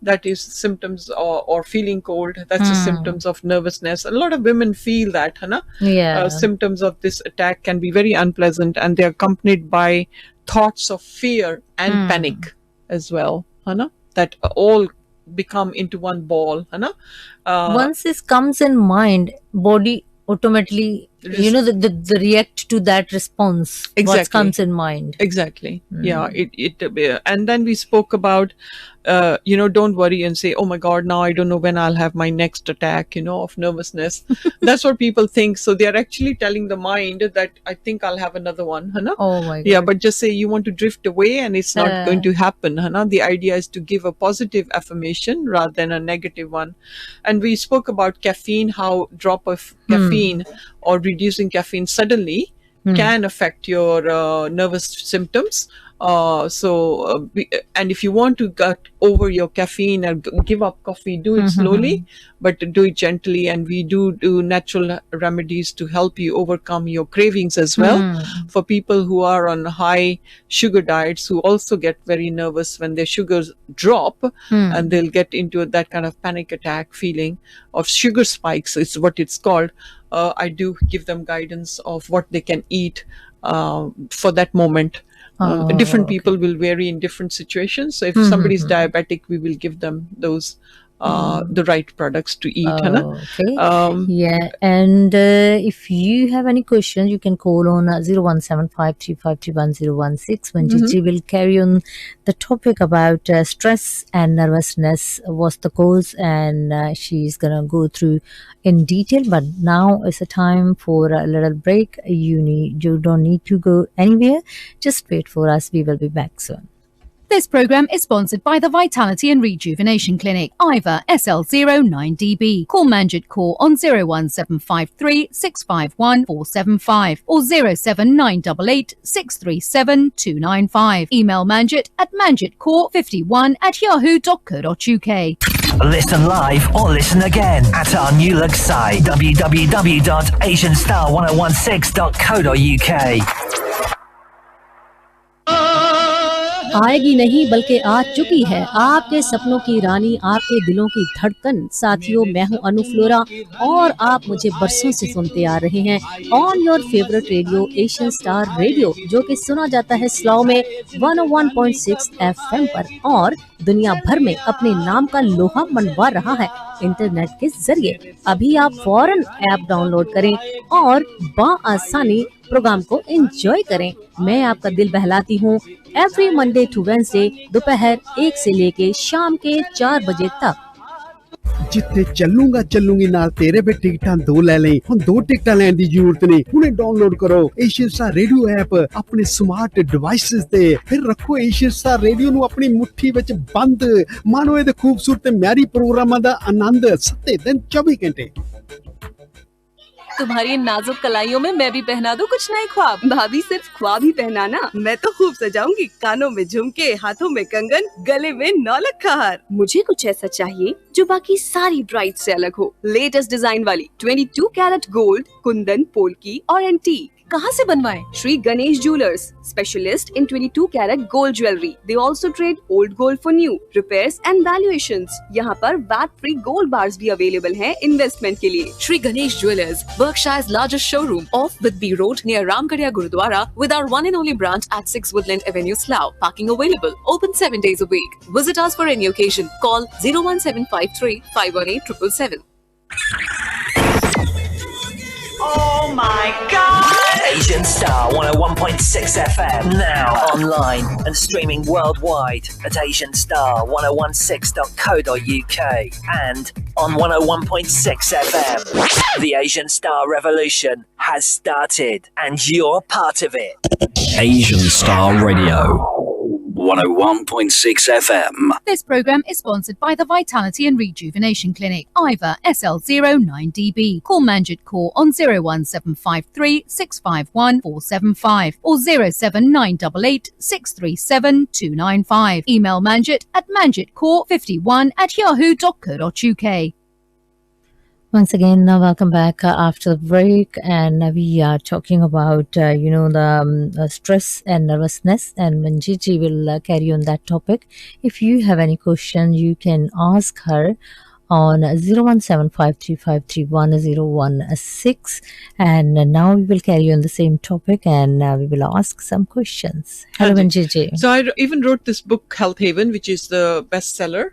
that is symptoms, or feeling cold. That's the symptoms of nervousness. A lot of women feel that, Hannah. Symptoms of this attack can be very unpleasant, and they're accompanied by thoughts of fear and panic as well, Hannah. That all become into one ball, Hannah. Once this comes in mind, body automatically the react to that response. Exactly. What comes in mind. Exactly. Yeah. And then we spoke about don't worry and say, oh my God, now I don't know when I'll have my next attack, of nervousness. That's what people think. So they're actually telling the mind that I think I'll have another one, Hannah. Oh my God. Yeah, but just say you want to drift away and it's not going to happen, Hannah. The idea is to give a positive affirmation rather than a negative one. And we spoke about caffeine, how drop of caffeine or reducing caffeine suddenly can affect your nervous symptoms. And if you want to get over your caffeine and give up coffee, do it slowly, but do it gently. And we do natural remedies to help you overcome your cravings as well. For people who are on high sugar diets, who also get very nervous when their sugars drop, and they'll get into that kind of panic attack feeling of sugar spikes, is what it's called. I do give them guidance of what they can eat for that moment. Different people will vary in different situations. So if somebody is diabetic, we will give them those the right products to eat. Okay. And if you have any questions, you can call on 01753531016 when Gigi will carry on the topic about stress and nervousness, what's the cause, and she's gonna go through in detail. But now is a time for a little break. You don't need to go anywhere. Just wait for us. We will be back soon. This program is sponsored by the Vitality and Rejuvenation Clinic, IVA SL09DB. Call Manjit Kaur on 01753 651 475 or 07988 637 295. Email Manjit at manjitkaur51@yahoo.co.uk. Listen live or listen again at our new look site, www.asianstar1016.co.uk. आएगी नहीं बल्कि आ चुकी है आपके सपनों की रानी, आपके दिलों की धड़कन। साथियों, मैं हूं अनु फ्लोरा और आप मुझे बरसों से सुनते आ रहे हैं on your favourite radio Asian star radio, जो कि सुना जाता है स्लाव में 101.6 FM पर और दुनिया भर में अपने नाम का लोहा मनवा रहा है इंटरनेट के जरिए। अभी आप फौरन ऐप डाउनलोड करें और बाआसानी प्रोग्राम को एंजॉय करें। मैं आपका दिल बहलाती हूँ एवरी मंडे टू वेडनेसडे दोपहर 1 से लेके शाम के 4 बजे तक। जिथे ਚੱਲੂਗੀ ਨਾਲ ਤੇਰੇ ਵੀ ਟਿਕਟਾਂ 2 ਲੈ ਲਈ। ਹੁਣ 2 ਟਿਕਟਾਂ ਲੈਣ ਦੀ ਜ਼ਰੂਰਤ ਨਹੀਂ, ਹੁਣੇ ਡਾਊਨਲੋਡ ਕਰੋ ਏਸ਼ੀਅਨ ਸਟਾਰ ਰੇਡੀਓ ਐਪ ਆਪਣੇ ਸਮਾਰਟ ਡਿਵਾਈਸਿਸ ਤੇ। ਫਿਰ ਰੱਖੋ ਏਸ਼ੀਅਨ ਸਟਾਰ ਰੇਡੀਓ ਨੂੰ ਆਪਣੀ ਮੁੱਠੀ ਵਿੱਚ ਬੰਦ। ਮਾਣੋ ਇਹਦੇ ਖੂਬਸੂਰਤ ਮਿਆਰੀ ਪ੍ਰੋਗਰਾਮਾਂ ਦਾ ਆਨੰਦ 7 ਦਿਨ 24 घंटे। तुम्हारी इन नाजुक कलाइयों में मैं भी पहना दूं कुछ नए ख्वाब। भाभी सिर्फ ख्वाब ही पहनाना, मैं तो खूब सजाऊंगी। कानों में झुमके, हाथों में कंगन, गले में नौलखा हार। मुझे कुछ ऐसा चाहिए जो बाकी सारी ब्राइड से अलग हो। लेटेस्ट डिजाइन वाली 22 कैरेट गोल्ड, कुंदन, पोल्की और एंटीक। कहाँ से बनवाएं? Shri Ganesh jewellers, specialist in 22 carat gold jewellery. They also trade old gold for new, repairs and valuations. यहाँ पर वैट फ्री गोल्ड बार्स भी अवेलेबल हैं इन्वेस्टमेंट के लिए। Shri Ganesh jewellers, Berkshire's largest showroom off Whitby Road near Ramgarhia Gurudwara, with our one and only branch at 6 Woodland Avenue, Slough. Parking available. Open 7 days a week. Visit us for any occasion. Call 01753 518 777. Oh my God! Asian Star 101.6 FM, now online and streaming worldwide at asianstar1016.co.uk and on 101.6 FM. The Asian Star revolution has started and you're part of it. Asian Star Radio 101.6 FM. This program is sponsored by the Vitality and Rejuvenation Clinic, IVA SL09DB. Call Manjit Kaur on 01753 651 475 or 07988 637 295. Email Manjit at manjitkaur51@yahoo.co.uk. Once again, welcome back after the break, and we are talking about the stress and nervousness, and Manjit will carry on that topic. If you have any question, you can ask her on 01753531016, and now we will carry on the same topic and we will ask some questions. Hello Manjit. So I even wrote this book Health Haven, which is the bestseller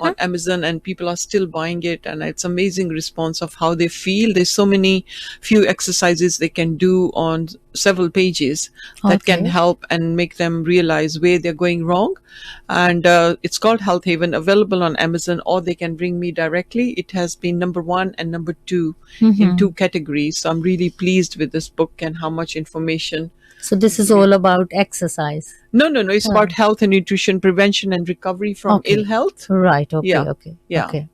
on Amazon, and people are still buying it, and it's amazing response of how they feel. There's so many few exercises they can do on several pages that can help and make them realize where they're going wrong. And it's called Health Haven, available on Amazon, or they can bring me directly. It has been number 1 and number 2 in 2 categories. So I'm really pleased with this book and how much information. So this is all about exercise? No. It's about health and nutrition, prevention and recovery from ill health. Right. Okay. Yeah. Okay. Yeah. Okay.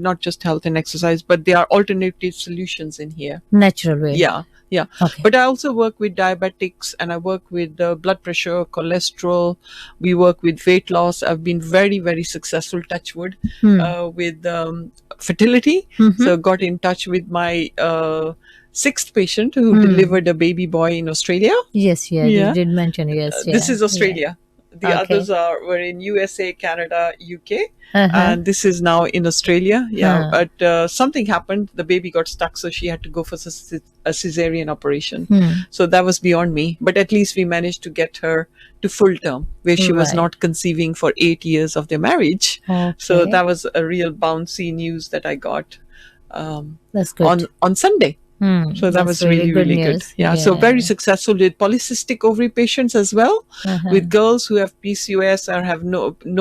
Not just health and exercise, but there are alternative solutions in here. Natural way. Yeah. Okay. But I also work with diabetics, and I work with blood pressure, cholesterol. We work with weight loss. I've been very, very successful, touch wood, with fertility. So got in touch with my 6th patient who delivered a baby boy in Australia. Yes, you did mention, yes. This is Australia. The others were in USA, Canada, UK, and this is now in Australia. But something happened. The baby got stuck, so she had to go for a cesarean operation. So that was beyond me. But at least we managed to get her to full term, where she was not conceiving for 8 years of their marriage. So that was a real bouncy news that I got That's good. on Sunday. So that was really good. Yeah. So very successful with polycystic ovary patients as well, with girls who have PCOS or have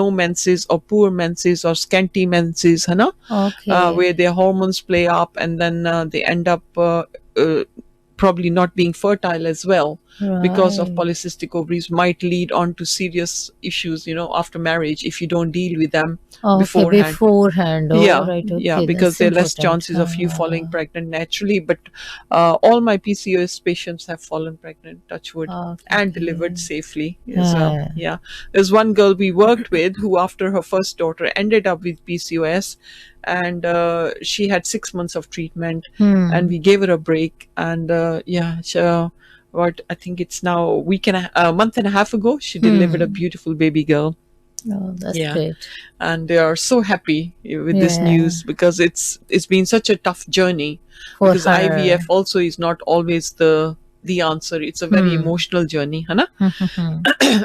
no menses or poor menses or scanty menses, where their hormones play up, and then they end up probably not being fertile as well, because of polycystic ovaries, might lead on to serious issues, after marriage, if you don't deal with them beforehand. Because there are less chances of you falling pregnant naturally. But all my PCOS patients have fallen pregnant, touch wood, and delivered safely as well. There's one girl we worked with who, after her first daughter, ended up with PCOS, and she had 6 months of treatment, and we gave her a break, and But I think it's now a month and a half ago, she delivered a beautiful baby girl. Oh, that's great. And they are so happy with this news, because it's been such a tough journey. Because her. IVF also is not always the answer. It's a very emotional journey, है ना?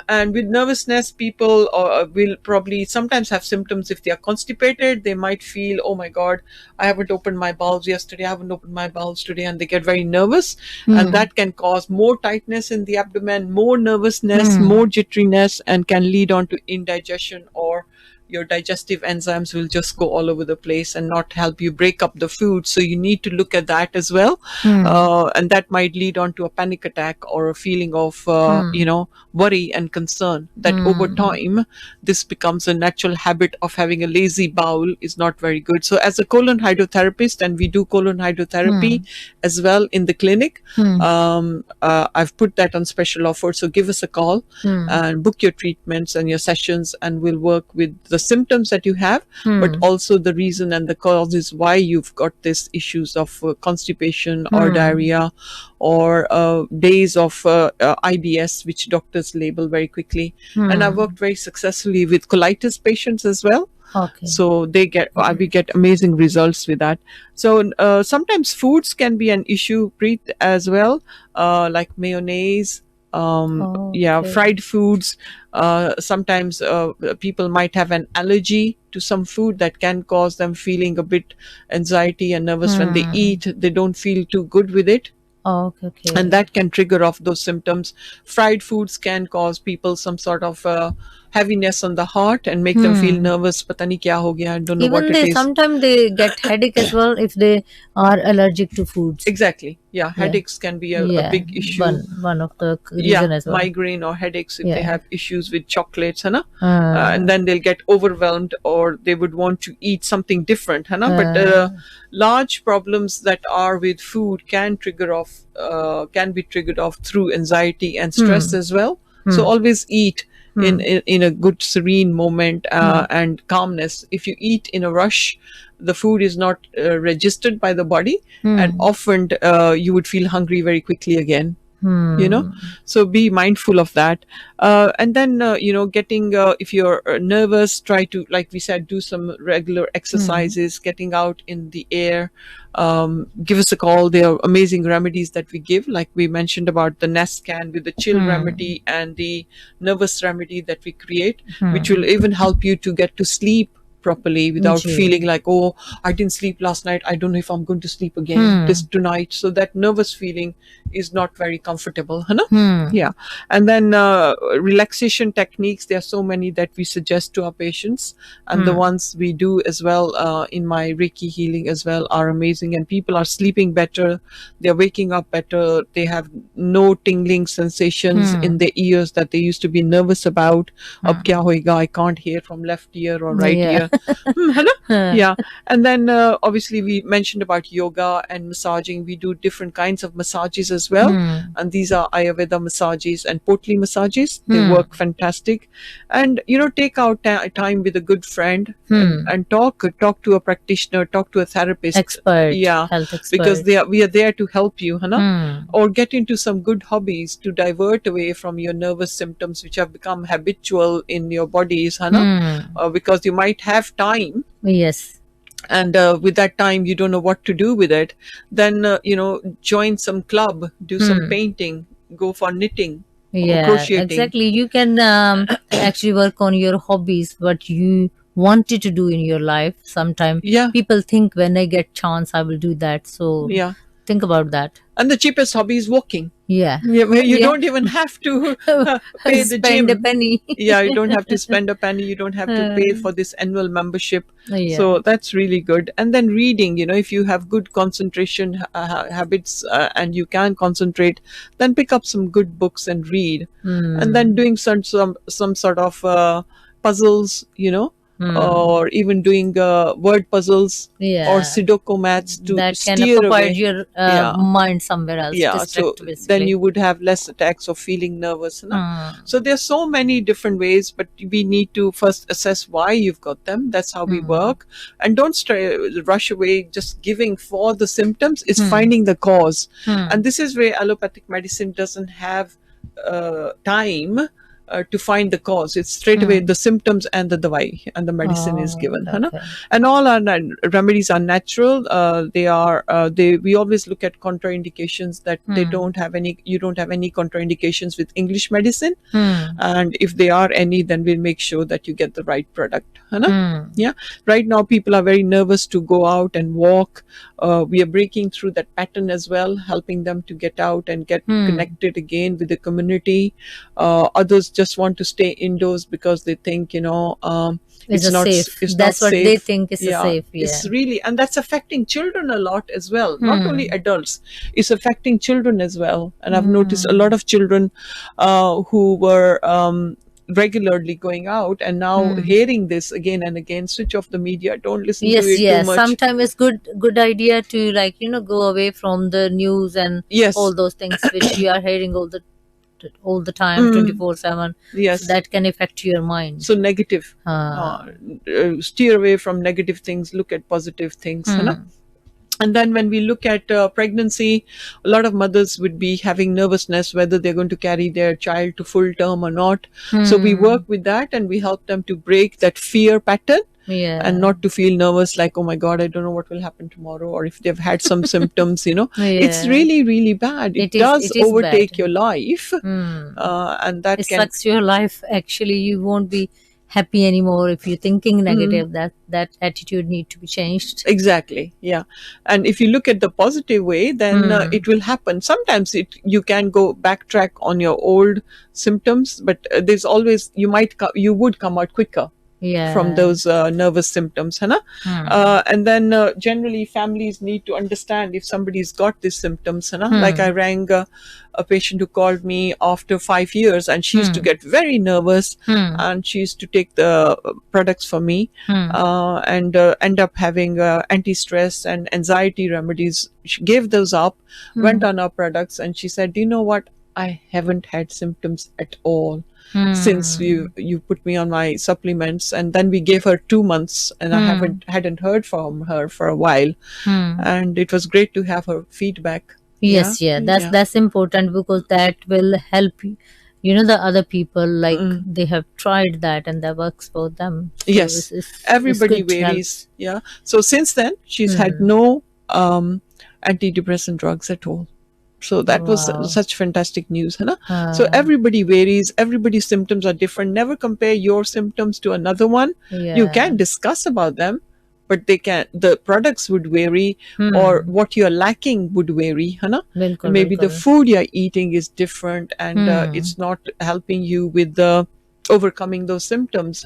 And with nervousness, people will probably sometimes have symptoms. If they are constipated, they might feel, oh my God, I haven't opened my bowels yesterday, I haven't opened my bowels today, and they get very nervous. And that can cause more tightness in the abdomen, more nervousness, more jitteriness, and can lead on to indigestion, or your digestive enzymes will just go all over the place and not help you break up the food. So you need to look at that as well. And that might lead on to a panic attack or a feeling of, worry and concern, that over time, this becomes a natural habit of having a lazy bowel is not very good. So as a colon hydrotherapist, and we do colon hydrotherapy as well in the clinic, I've put that on special offer. So give us a call and book your treatments and your sessions, and we'll work with the symptoms that you have, but also the reason and the causes why you've got these issues of constipation or diarrhea, or days of IBS, which doctors label very quickly. And I've worked very successfully with colitis patients as well. So we get amazing results with that. So sometimes foods can be an issue, Preet, as well, like mayonnaise, fried foods. Sometimes people might have an allergy to some food that can cause them feeling a bit anxiety and nervous when they eat. They don't feel too good with it. Okay. And that can trigger off those symptoms. Fried foods can cause people some sort of heaviness on the heart and make them feel nervous. Pata nahi kya ho gaya, I don't know what it is. Sometimes they get headache as well if they are allergic to foods. Exactly. Yeah, headaches can be a big issue. One of the reasons as well. Migraine or headaches if they have issues with chocolates, है ना? And then they'll get overwhelmed, or they would want to eat something different, है ना? But large problems that are with food can be triggered off through anxiety and stress as well. So always eat in a good serene moment and calmness. If you eat in a rush, the food is not registered by the body, and often you would feel hungry very quickly again. So be mindful of that. And then getting if you're nervous, try to, like we said, do some regular exercises, getting out in the air. Give us a call. There are amazing remedies that we give, like we mentioned about the Nescan with the chill remedy and the nervous remedy that we create, which will even help you to get to sleep properly without feeling like, oh, I didn't sleep last night, I don't know if I'm going to sleep again tonight. So that nervous feeling is not very comfortable, yeah. And then relaxation techniques, there are so many that we suggest to our patients, and the ones we do as well in my Reiki healing as well are amazing, and people are sleeping better, they're waking up better, they have no tingling sensations in their ears that they used to be nervous about. Ab kya hoega, I can't hear from left ear or right ear. Yeah. And then obviously we mentioned about yoga and massaging. We do different kinds of massages as well, and these are Ayurveda massages and Potli massages. They work fantastic. And take out time with a good friend and talk to a practitioner, talk to a therapist, expert, health expert, because we are there to help you, or get into some good hobbies to divert away from your nervous symptoms which have become habitual in your bodies, because you might have time, and with that time you don't know what to do with it. Then join some club, do some painting, go for knitting, crocheting. Exactly. You can actually work on your hobbies, what you wanted to do in your life. Sometimes people think when I get chance I will do that, so think about that. And the cheapest hobby is walking. You don't even have to pay the spend gym. a penny. You don't have to spend a penny. You don't have to pay for this annual membership. So that's really good. And then reading, if you have good concentration habits and you can concentrate, then pick up some good books and read. And then doing some sort of puzzles, or even doing word puzzles or Sudoku maths to that can steer occupy away. your mind somewhere else. So then you would have less attacks of feeling nervous. So there are so many different ways, but we need to first assess why you've got them. That's how we work. And don't rush away just giving for the symptoms. It's finding the cause. And this is where allopathic medicine doesn't have time to find the cause. It's straight away the symptoms and the dawai, and the medicine is given. And all our remedies are natural. We always look at contraindications, that they don't have any, you don't have any contraindications with English medicine. And if they are any, then we'll make sure that you get the right product. Yeah. Right now people are very nervous to go out and walk. We are breaking through that pattern as well, helping them to get out and get connected again with the community. Others just want to stay indoors because they think, it's not safe. It's That's not what safe. they think is safe. It's really, and that's affecting children a lot as well. Not only adults, it's affecting children as well. And I've noticed a lot of children who were regularly going out and now hearing this again and again. Switch off the media, don't listen to it too much. Sometimes it's good idea to go away from the news and all those things which you are hearing all the time, 24/7. Yes, that can affect your mind. So negative, steer away from negative things, look at positive things. And then when we look at pregnancy, a lot of mothers would be having nervousness whether they're going to carry their child to full term or not. So we work with that and we help them to break that fear pattern. And not to feel nervous like, oh my God, I don't know what will happen tomorrow, or if they've had some symptoms, it's really, really bad. It does overtake bad. your life. And that sucks your life. Actually, you won't be happy anymore if you're thinking negative. That attitude need to be changed. Exactly. Yeah. And if you look at the positive way, then it will happen. Sometimes you can go backtrack on your old symptoms, but there's always, you would come out quicker from those nervous symptoms. And then generally families need to understand if somebody's got these symptoms. Like I rang a patient who called me after 5 years, and she used to get very nervous, and she used to take the products for me and end up having anti-stress and anxiety remedies. She gave those up, went on our products, and she said, do you know what? I haven't had symptoms at all since you put me on my supplements. And then we gave her 2 months, and I hadn't heard from her for a while, and it was great to have her feedback. That's important, because that will help the other people, like they have tried that and that works for them. So everybody varies. So since then she's had no antidepressant drugs at all. So that was such fantastic news. So everybody varies, everybody's symptoms are different. Never compare your symptoms to another one. You can discuss about them, but the products would vary, or what you're lacking would vary. Maybe the food you're eating is different, and it's not helping you with the overcoming those symptoms.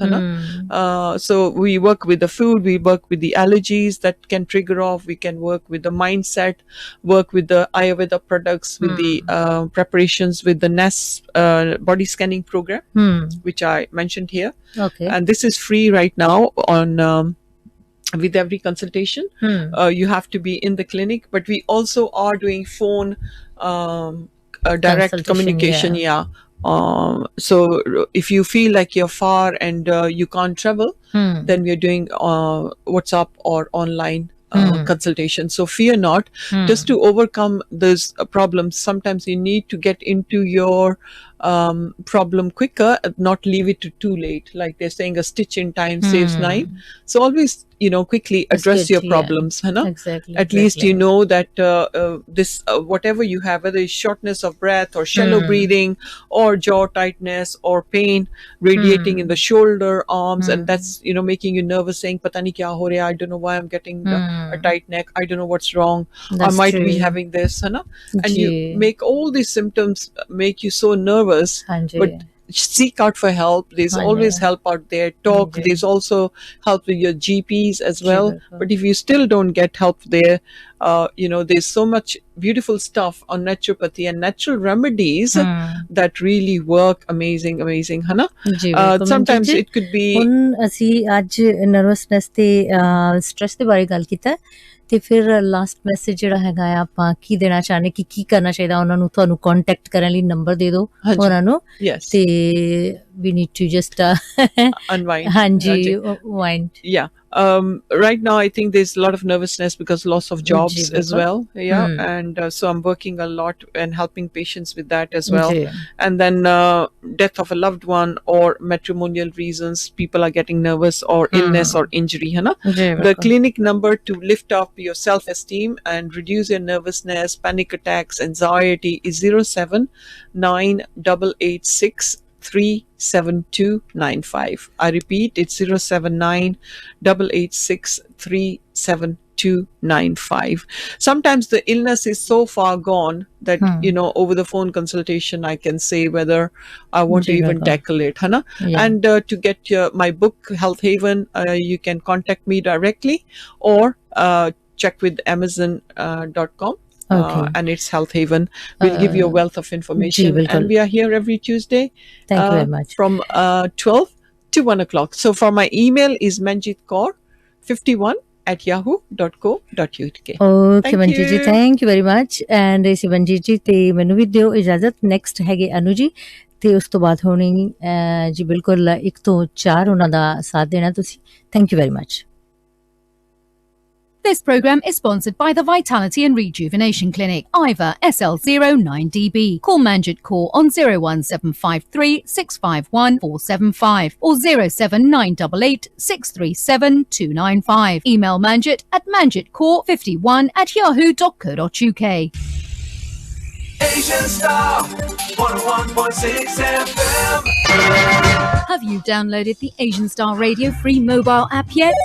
So we work with the food, we work with the allergies that can trigger off, we can work with the mindset, work with the Ayurveda products, with the preparations, with the NAS body scanning program, which I mentioned here. And this is free right now on with every consultation. You have to be in the clinic, but we also are doing phone direct communication. So if you feel like you're far and you can't travel, then we're doing WhatsApp or online consultation. So fear not. Just to overcome those problems, sometimes you need to get into your problem quicker, not leave it to too late. Like they're saying, a stitch in time saves 9. So always quickly address your problems. Exactly. At least you know that this whatever you have, whether it's shortness of breath or shallow breathing or jaw tightness or pain radiating in the shoulder, arms, and that's making you nervous, saying pata nahi kya ho raha, I don't know why I'm getting a tight neck, I don't know what's wrong, I might be having this, and you make all these symptoms make you so nervous. But seek out for help. There's always help out there. Talk. There's also help with your GPs as well. But if you still don't get help there, there's so much beautiful stuff on naturopathy and natural remedies that really work amazing, है ना? Sometimes it could be. ਹੁਣ ਅਸੀਂ ਅੱਜ nervousness ਤੇ stress ਦੇ ਬਾਰੇ ਗੱਲ ਕੀਤਾ ਤੇ ਫਿਰ ਲਾਸਟ ਮੈਸੇਜ ਜਿਹੜਾ ਹੈਗਾ ਆ ਆਪਾਂ ਕੀ ਦੇਣਾ ਚਾਹੁੰਦੇ ਕਿ ਕੀ ਕਰਨਾ ਚਾਹੀਦਾ ਉਹਨਾਂ ਨੂੰ ਤੁਹਾਨੂੰ ਕੰਟੈਕਟ ਕਰਨ ਲਈ ਨੰਬਰ ਦੇ ਦਿਓ ਉਹਨਾਂ ਨੂੰ ਤੇ we need to just unwind. Hanji, wind. Yeah. Right now, I think there's a lot of nervousness because loss of jobs as well. Yeah. And so I'm working a lot and helping patients with that as well. And then death of a loved one or matrimonial reasons, people are getting nervous or illness or injury. Hai na? The clinic number to lift up your self-esteem and reduce your nervousness, panic attacks, anxiety is 0798863 37295. I repeat, it's 07988637295. Sometimes the illness is so far gone that over the phone consultation I can say whether I want to even tackle it, Hana. And to get my book Health Haven, you can contact me directly or check with Amazon.com. And it's Health Haven. We'll give you a wealth of information. And we are here every Tuesday. Thank you very much. From 12 to 1 o'clock. So for my email is manjitkaur51@yahoo.co.uk. Okay, Manjit ji, thank you very much. And Manjit ji, te menu ਵੀ ਦਿਓ ਇਜਾਜ਼ਤ. Next ਹੈਗੇ ਅਨੂ ਜੀ ਤੇ ਉਸ ਤੋਂ ਬਾਅਦ ਹੋਣੀ ਜੀ ਬਿਲਕੁਲ 1 ਤੋਂ 4 ਉਹਨਾਂ ਦਾ ਸਾਥ ਦੇਣਾ ਤੁਸੀਂ. Thank you very much. This programme is sponsored by the Vitality and Rejuvenation Clinic, IVA SL09DB. Call Manjit Kaur on 01753 651 475 or 07988 637 295. Email Manjit at manjitkaur51@yahoo.co.uk. Asian Star 101.6 FM. Have you downloaded the Asian Star Radio free mobile app yet?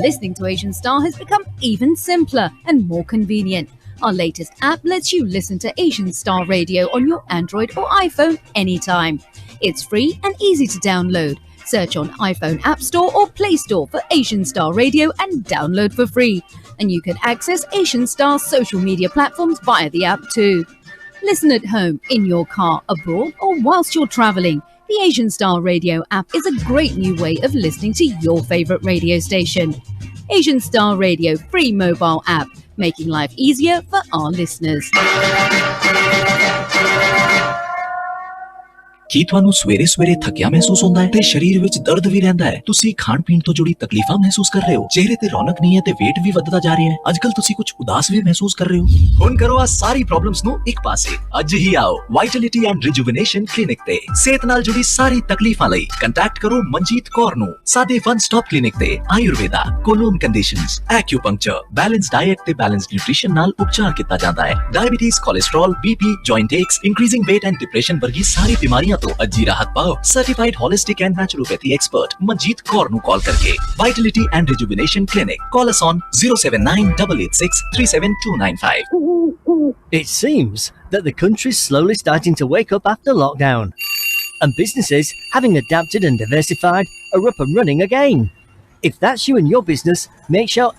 Listening to Asian Star has become even simpler and more convenient. Our latest app lets you listen to Asian Star Radio on your Android or iPhone anytime. It's free and easy to download. Search on iPhone App Store or Play Store for Asian Star Radio and download for free. And you can access Asian Star's social media platforms via the app too. Listen at home, in your car, abroad, or whilst you're travelling. The Asian Star Radio app is a great new way of listening to your favourite radio station. Asian Star Radio free mobile app, making life easier for our listeners. ਕੀ ਤੁਹਾਨੂੰ ਸਵੇਰੇ ਸਵੇਰੇ ਥੱਕਿਆ ਮਹਿਸੂਸ ਹੁੰਦਾ ਹੈ ਤੇ ਸਰੀਰ ਵਿੱਚ ਦਰਦ ਵੀ ਰਹਿੰਦਾ ਹੈ? ਤੁਸੀਂ ਖਾਣ ਪੀਣ ਤੋਂ ਜੁੜੀ ਤਕਲੀਫਾਂ ਮਹਿਸੂਸ ਕਰ ਰਹੇ ਹੋ? ਚਿਹਰੇ ਤੇ ਰੌਣਕ ਨਹੀਂ ਹੈ ਤੇ weight ਵੀ ਵੱਧਦਾ ਜਾ ਰਿਹਾ ਹੈ? ਅੱਜਕੱਲ ਤੁਸੀਂ ਕੁਝ ਉਦਾਸ ਵੀ ਮਹਿਸੂਸ ਕਰ ਰਹੇ ਹੋ? ਹੁਣ ਕਰੋ ਆ ਸਾਰੀ ਪ੍ਰੋਬਲਮਸ ਨੂੰ ਇੱਕ ਪਾਸੇ। ਅੱਜ ਹੀ ਆਓ ਵਾਈਟੈਲਿਟੀ ਐਂਡ ਰਿਜੂਵਨੇਸ਼ਨ ਕਲੀਨਿਕ ਤੇ। ਸਿਹਤ ਨਾਲ ਜੁੜੀ ਸਾਰੀ ਤਕਲੀਫਾਂ ਲਈ ਕੰਟੈਕਟ ਕਰੋ ਮਨਜੀਤ ਕੌਰ ਨੂੰ। ਸਾਡੇ ਵਨ ਸਟਾਪ ਕਲੀਨਿਕ ਤੇ Ayurveda, colon conditions, acupuncture, balance diet ਤੇ ਬੈਲੈਂਸ ਨਿਊਟ੍ਰੀਸ਼ਨ ਨਾਲ ਉਪਚਾਰ ਕੀਤਾ ਜਾਂਦਾ ਹੈ। Diabetes, cholesterol, BP, joint aches, increasing weight and depression वर्गी सारी बीमारियां तो अज्जी राहत पाओ certified holistic and naturopathy expert Manjeet Kaur नु कॉल करके। Vitality and rejuvenation clinic, call us on 07988637295। It seems that the country's slowly starting to wake up after lockdown, and businesses, having adapted and diversified, are up and running again. If that's you and your business, make sure